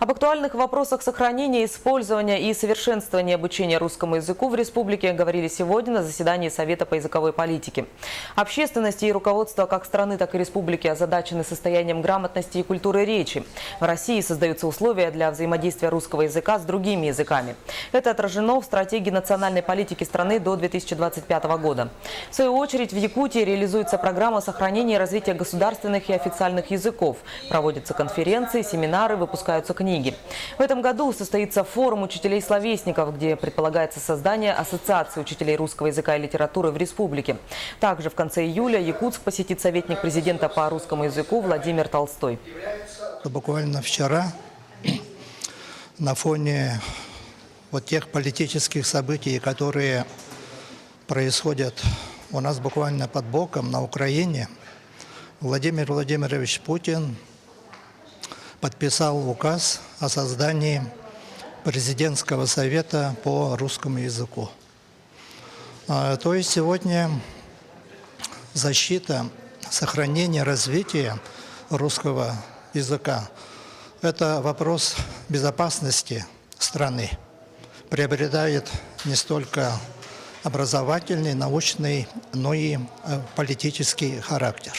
Об актуальных вопросах сохранения, использования и совершенствования обучения русскому языку в республике говорили сегодня на заседании Совета по языковой политике. Общественность и руководство как страны, так и республики озадачены состоянием грамотности и культуры речи. В России создаются условия для взаимодействия русского языка с другими языками. Это отражено в стратегии национальной политики страны до 2025 года. В свою очередь, в Якутии реализуется программа сохранения и развития государственных и официальных языков. Проводятся конференции, семинары, выпускаются книги. В этом году состоится форум учителей-словесников, где предполагается создание ассоциации учителей русского языка и литературы в республике. Также в конце июля Якутск посетит советник президента по русскому языку Владимир Толстой. Буквально вчера на фоне вот тех политических событий, которые происходят у нас буквально под боком на Украине, Владимир Владимирович Путин подписал указ о создании президентского совета по русскому языку. То есть сегодня защита, сохранение, развитие русского языка – это вопрос безопасности страны. Приобретает не столько образовательный, научный, но и политический характер.